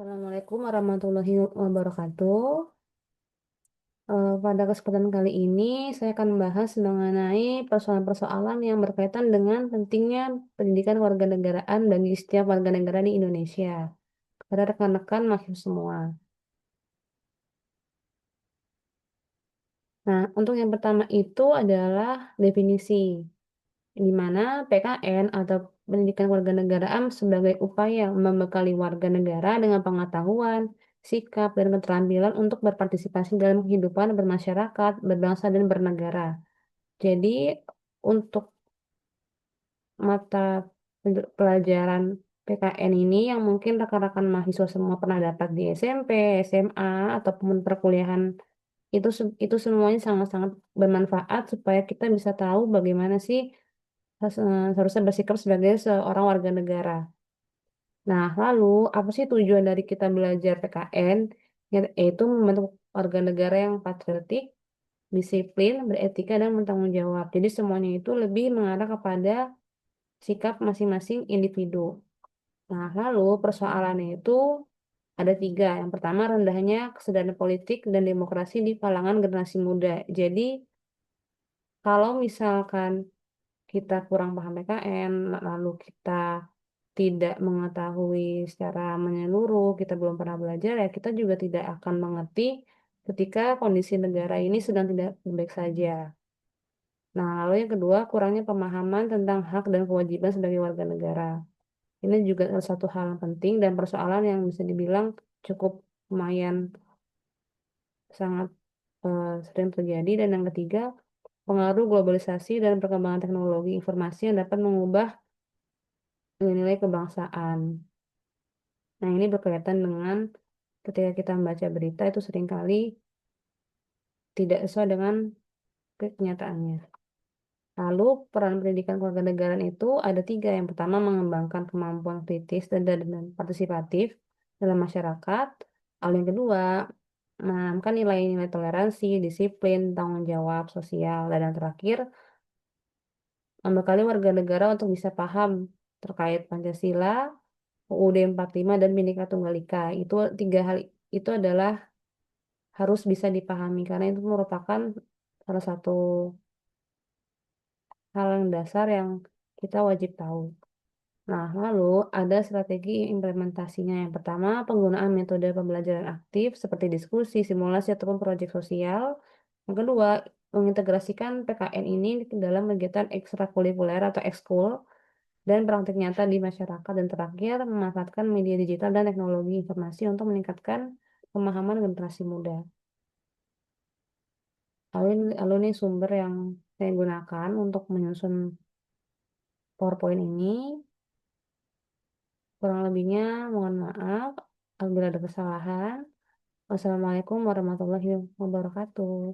Assalamualaikum warahmatullahi wabarakatuh. Pada kesempatan kali ini, saya akan membahas mengenai persoalan-persoalan yang berkaitan dengan pentingnya pendidikan kewarganegaraan bagi setiap warga negara di Indonesia. Pada rekan-rekan mahasiswa semua. Nah, untuk yang pertama itu adalah definisi, di mana PKN atau pendidikan kewarganegaraan sebagai upaya membekali warga negara dengan pengetahuan, sikap, dan keterampilan untuk berpartisipasi dalam kehidupan bermasyarakat, berbangsa, dan bernegara. Jadi, untuk mata pelajaran PKN ini yang mungkin rekan-rekan mahasiswa semua pernah dapat di SMP, SMA, ataupun perkuliahan itu semuanya sangat-sangat bermanfaat supaya kita bisa tahu bagaimana sih seharusnya bersikap sebagai seorang warga negara. Nah, lalu apa sih tujuan dari kita belajar PKN? Yaitu membentuk warga negara yang patriotik, disiplin, beretika, dan bertanggung jawab. Jadi semuanya itu lebih mengarah kepada sikap masing-masing individu. Nah, lalu persoalannya itu ada tiga. Yang pertama, rendahnya kesadaran politik dan demokrasi di kalangan generasi muda. Jadi, kalau misalkan kita kurang paham PKN, lalu kita tidak mengetahui secara menyeluruh, kita belum pernah belajar, ya kita juga tidak akan mengerti ketika kondisi negara ini sedang tidak baik saja. Nah, lalu yang kedua, kurangnya pemahaman tentang hak dan kewajiban sebagai warga negara. Ini juga salah satu hal yang penting dan persoalan yang bisa dibilang cukup lumayan sangat sering terjadi. Dan yang ketiga, pengaruh globalisasi dan perkembangan teknologi informasi yang dapat mengubah nilai-nilai kebangsaan. Nah, ini berkaitan dengan ketika kita membaca berita itu seringkali tidak sesuai dengan kenyataannya. Lalu, peran pendidikan kewarganegaraan itu ada tiga. Yang pertama, mengembangkan kemampuan kritis dan partisipatif dalam masyarakat. Lalu yang kedua, menanamkan nilai-nilai toleransi, disiplin, tanggung jawab sosial. Dan yang terakhir, membekali warga negara untuk bisa paham terkait Pancasila, UUD 45, dan Bhinneka Tunggal Ika. Itu tiga hal itu adalah harus bisa dipahami karena itu merupakan salah satu hal yang dasar yang kita wajib tahu. Nah, lalu ada strategi implementasinya. Yang pertama, penggunaan metode pembelajaran aktif seperti diskusi, simulasi, ataupun proyek sosial. Yang kedua, mengintegrasikan PKN ini ke dalam kegiatan ekstrakurikuler atau ekskul dan praktik nyata di masyarakat. Dan terakhir, memanfaatkan media digital dan teknologi informasi untuk meningkatkan pemahaman generasi muda. Lalu ini sumber yang saya gunakan untuk menyusun PowerPoint ini. Kurang lebihnya mohon maaf apabila ada kesalahan. Wassalamualaikum warahmatullahi wabarakatuh.